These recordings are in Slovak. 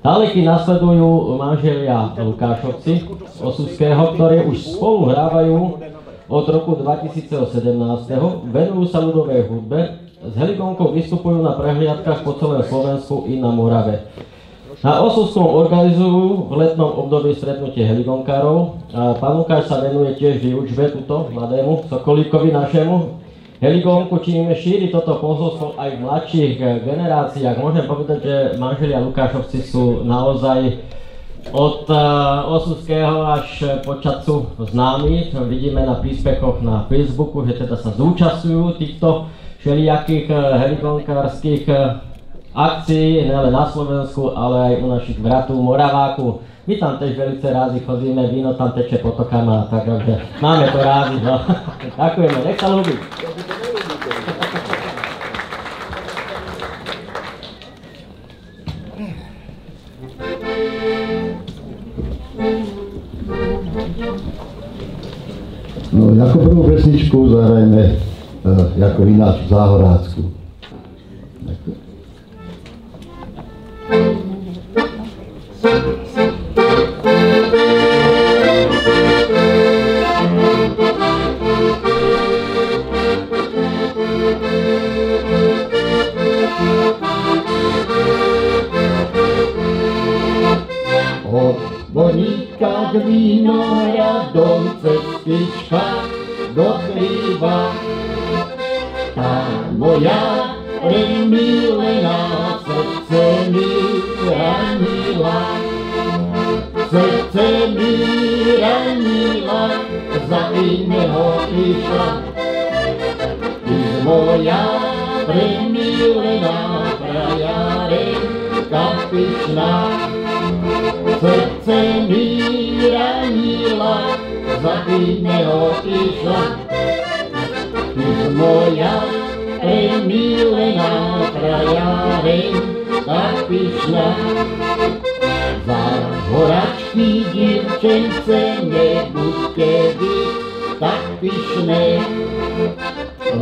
Ďaleky nasledujú manželia Lukášovci z Osudského, ktorí už spolu hrávajú od roku 2017. Venujú sa ľudovej hudbe, s Heligonkou vystupujú na prehliadkach po celém Slovensku i na Morave. Na Osudskom organizujú v letnom období stretnutie heligonkárov a pán Lukáš sa venuje tiež výučbe tuto mladému sokolíkovi našemu. Heligonku, čím šíri toto posolstvo aj v mladších generáciách. Môžem povedať, že manželia Lukášovci sú naozaj od Osudského až po Čadcu známi. Vidíme na príspechoch na Facebooku, že teda sa zúčastňujú týchto všelijakých heligonkárskych akcií, nielen na Slovensku, ale aj u našich bratov Moraváku. My tam tiež veľmi rádi chodíme, víno tam teče potokama, takže máme to rádi. No. Ďakujeme, nech sa ľúbi. No, ako prvú pesničku zahrajme ako ináč Záhorácku. Od Boríka k vinohradom cestička dokrýva. Tá moja premilená srdce mi ranila. Srdce mi ranila, za iného išla. Ty moja premilená frajarenka pyšná. Srdce mi ranila, za iného išla. Ty moja premilená frajarenka pyšná. Za horačky dievčence nebuďte vy tak pyšné,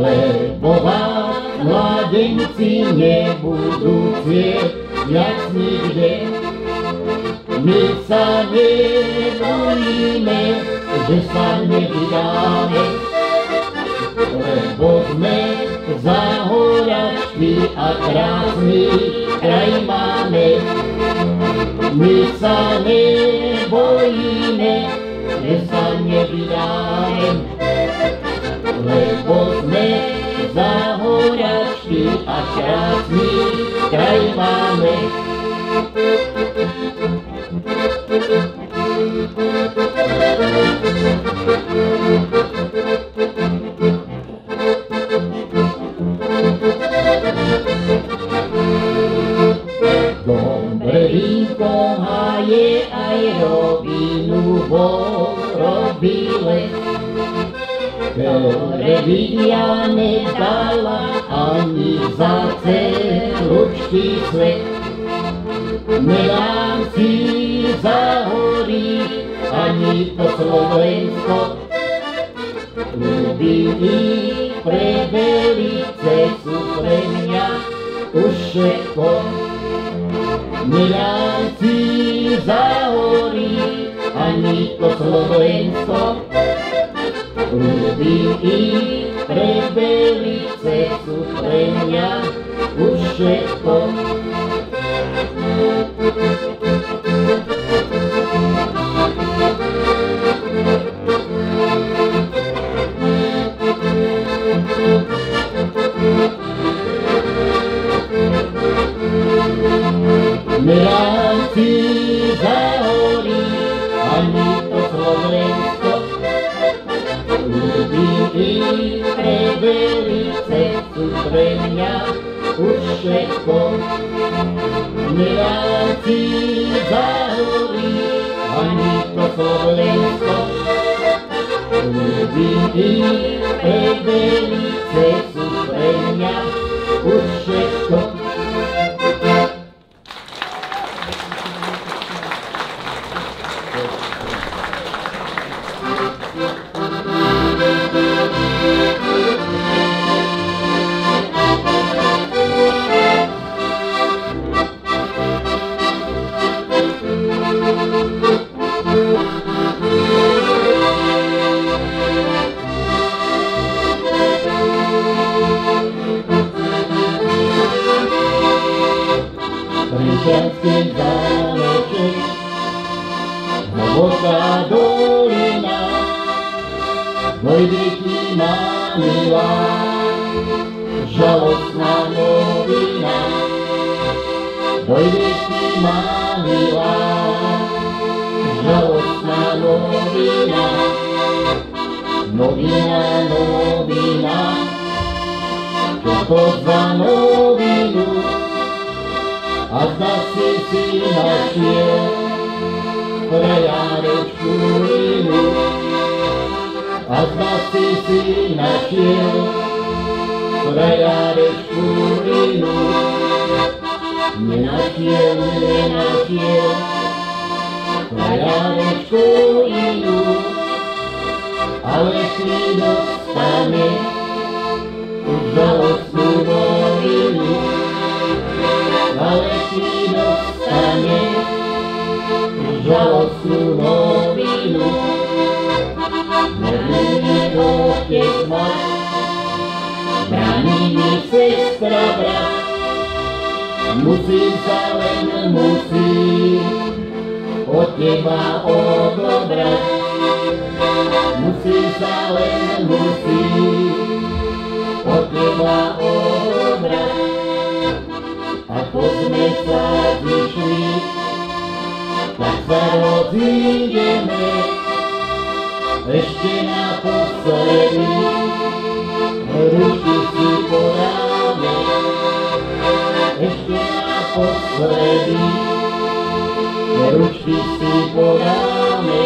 lebo vás mladenci nebudú chcieť viac nikde. My sa nebojíme, že sa nevydáme, lebo sme Záhoračky a krásny kraj máme. My sa nebojíme, že sa nevydáme, lebo sme Záhoračky a krásny kraj máme. Dobre vínko haje aj robinu robile, ktoré vidia nedala ani za celučký svet. Nedám si Záhorí ani to Slovensko, ľubí ich pre Velice sú pre mňa už všetko. Nedám si Záhorí ani to Slovensko, ľubí ich pre Velice sú pre mňa už všetko. Nedám si Záhorí ani to Slovensko, ľubí ich pre Velice sú pre mňa už všetko. Nedám si Záhorí ani to Slovensko, ľubí ich pre Velice sú pre mňa už všetko. Lučianský zámeček, hlboká dolina, dojde ti má milá, žalostná novina. Dojde ti má milá, žalostná novina. Novina, novina, čo to za novinu? A zda si našiel pre Janečku inu. A zda si našiel pre Janečku inu. Nenašiel pre Janečku inu. Ale si dostane žalostnú novinu. Ale si dostane žalostnú novinu. Nebude otec mat, bráni mi sestra brat. Musím sa len od teba odobrať. Musím sa len od teba odobrať. Ako sme sa zišli, tak sa rozídeme. Ešte naposledy ručky si podáme. Ešte naposledy ručky si podáme.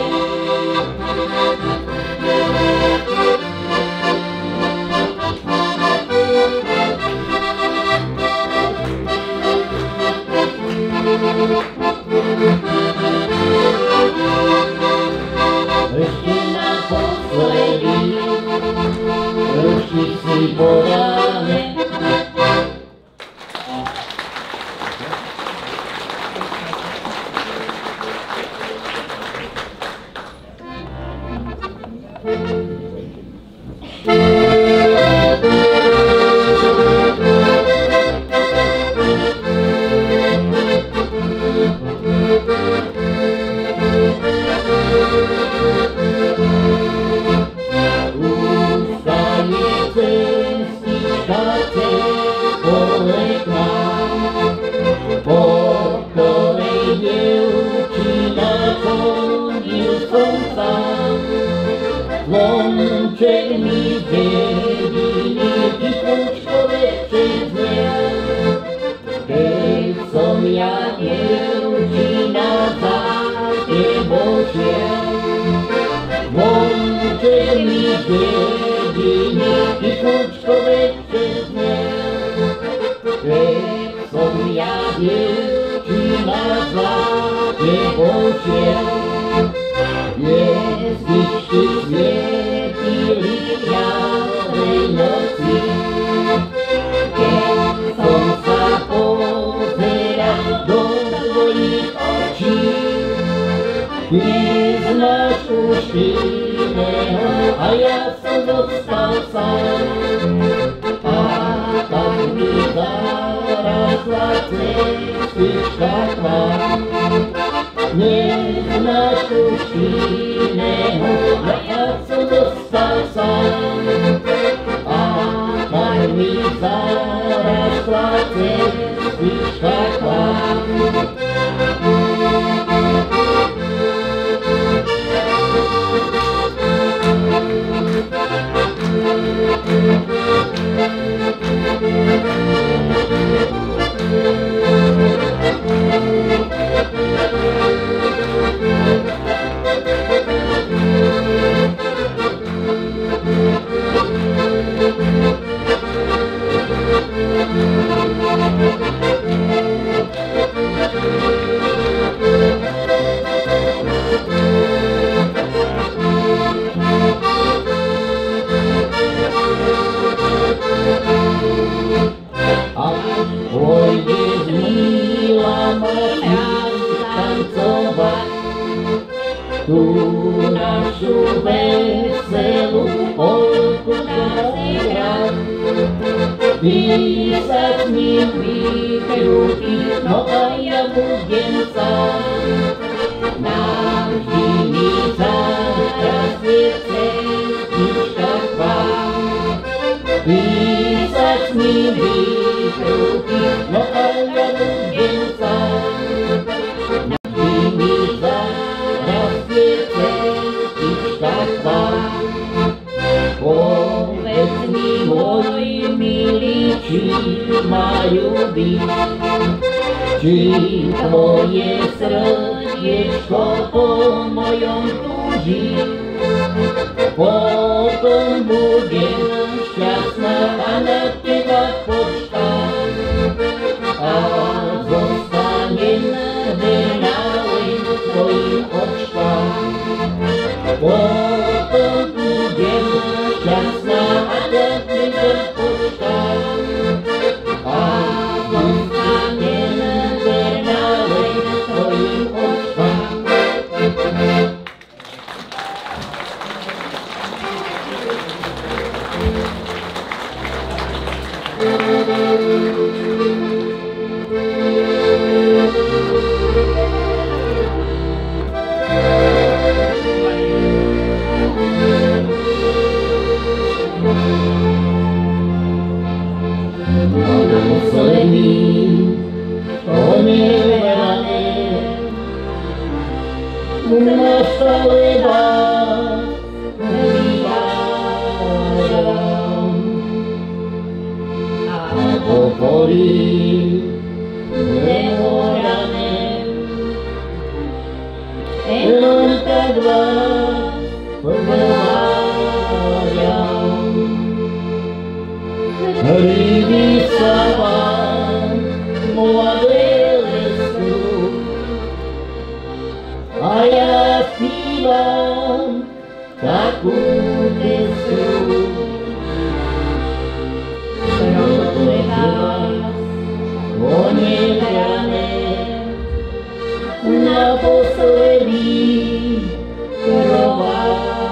Ešte naposledy ručky si podáme. Zvonček mi dediny Tichučkové čezne. Keď som ja dievčina za tebou šiel, zvonček mi dediny Tichučkové čezne. Keď som ja dievčina za tebou šiel, hviezdičky svietili v jarnej noci. Keď som sa pozeral do tvojich očí, ty znáš už iného a ja som zostal sám. A tak mi zarazla cestička tvá. Neznáš už iného a ja som zostal sám. A tak mi zarastla cestička tvá. Tu našu veselú polku zahrať. Ty sa s ním vykrútiš, no a ja budem sám. Navždy mi zahrazie cestička k vám. Ty sa s ním vykrútiš, no a ja budem sám. Navždy mi zahrazie cestička k vám. Povedz mi, môj milý, či majú byť, či tvoje srdiečko po mojom túži. Potom budem šťastná a na teba počkám a zostanem verná len tvojim očkám. Potom budem šťastná a na teba počkám a zostanem verná len tvojim očkám. Naposledy, oneverané, nastále vás vyvážam. A pokorí nehorané, len tak vás povážam. Líbí sa vám mladé lesku a ja zpívam takú pesku. Proto vás oneverané naposledy provádam.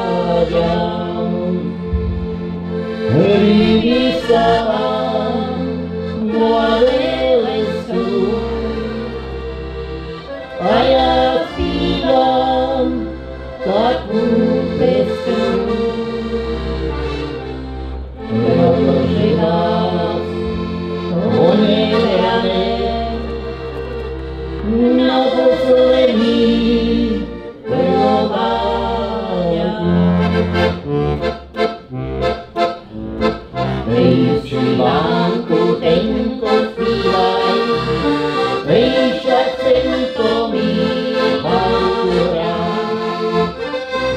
Líbí sa vám mladé lesku a ja zpívam takú pesku. Protože vás oneverané naposledy provádam. Ej, Šivánku, tenko zpívaj, ej, šacento mýval rád.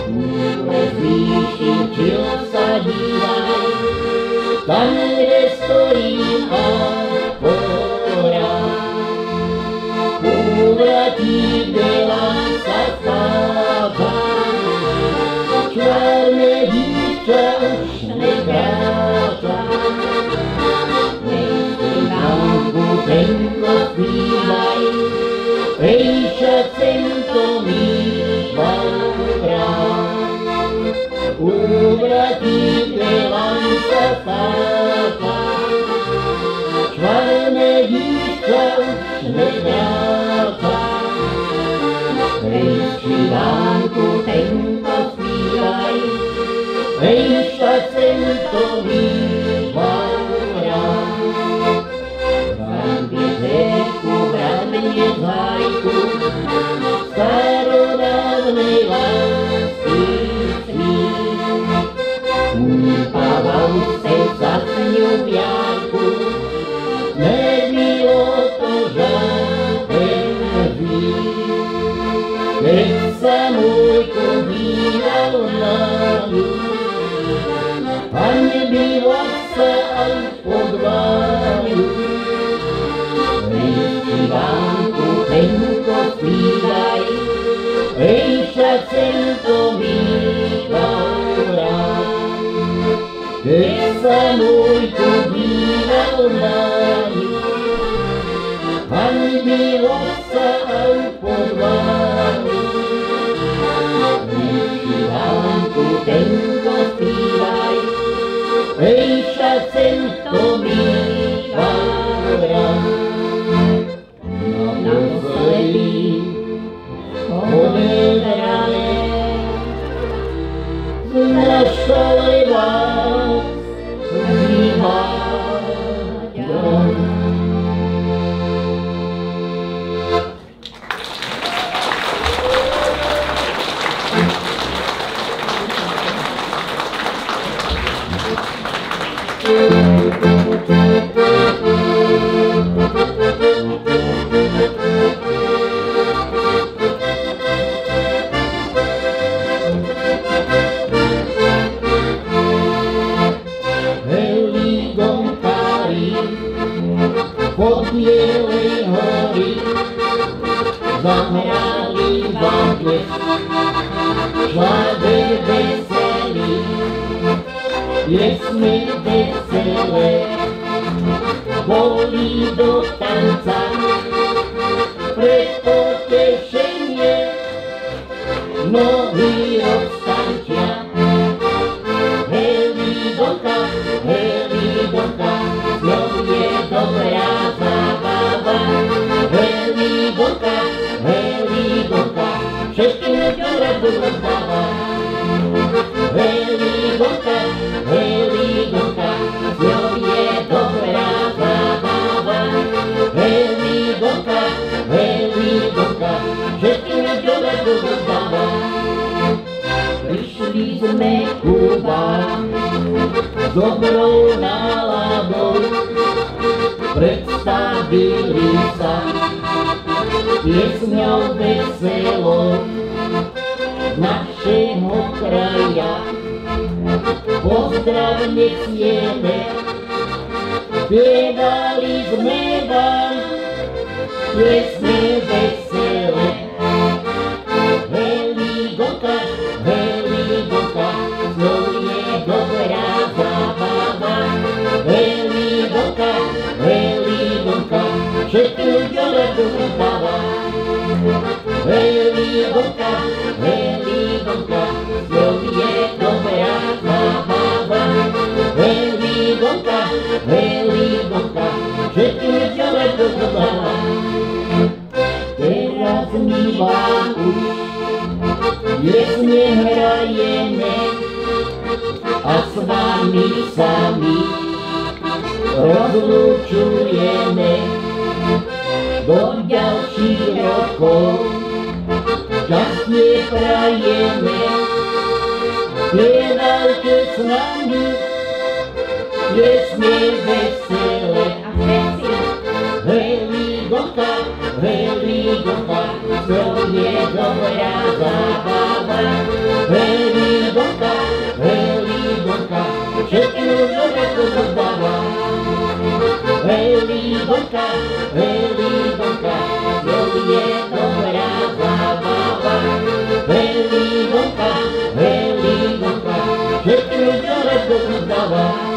Kůle zvýšičil sa dívaj, tam, kde stojím akorát. Kůvratí, kde vám sa stáva, čvárne dívča už nekráča. Tenko zpívaj, ej, šacento mýval rád. Uvratí, kde vám sa stáva, čvárne dívča už nekráča. Ej, Šivánku, tenko zpívaj, ej, šacento mýval rád. Věřečku, bramně zhajku, starodávnej lásky svých. Upával se za sňubianku, nebylo to žádný hřích. Keď sa môjko díval na ňu, a nebyla sa aj podváňu. Šivánku, tenko zpívaj, ej, šacento mýval rád. Keď sa môjko díval na ňu, a nebylo sa aj podváňu. Šivánku, tenko zpívaj, ej, šacento mýval rád. zahrali vám dnes šláger veselý, piesne veselé, boli do tanca, pre potešenie nohy roztančia. Helidonka, Helidonka, s ňou je dobrá zábava. Helidonka, Helidonka, všetkým ľuďom radu rozdáva. Helidonka, Helidonka, s ňou je dobrá zábava. Helidonka, Helidonka, všetkým ľuďom radu rozdáva. Prišli sme ku vám s dobrou náladou, predstavili sa piesňou veselou z našeho kraja. Pozdrav nesieme, spievali sme vám piesne veselé. Helidonka, Helidonka, s ňou je dobrá zábava. Helidonka, Helidonka, všetkým ľuďom radu rozdáva. Helidonka, Helidonka, s ňou je dobrá zábava. Helidonka, Helidonka, všetkým ľuďom radu rozdáva. Teraz my vám už piesne hrajeme a s vami sami rozlučujeme. Do ďalších rokov šťastne prajeme. Spievajte s nami piesne veselé. Helidonka, Helidonka, s ňou je dobrá zábava. Helidonka, Helidonka, všetkým ľuďom radu rozdáva. Helidonka, Helidonka, s ňou je dobrá zábava. Helidonka, Helidonka, všetkým ľuďom radu rozdáva.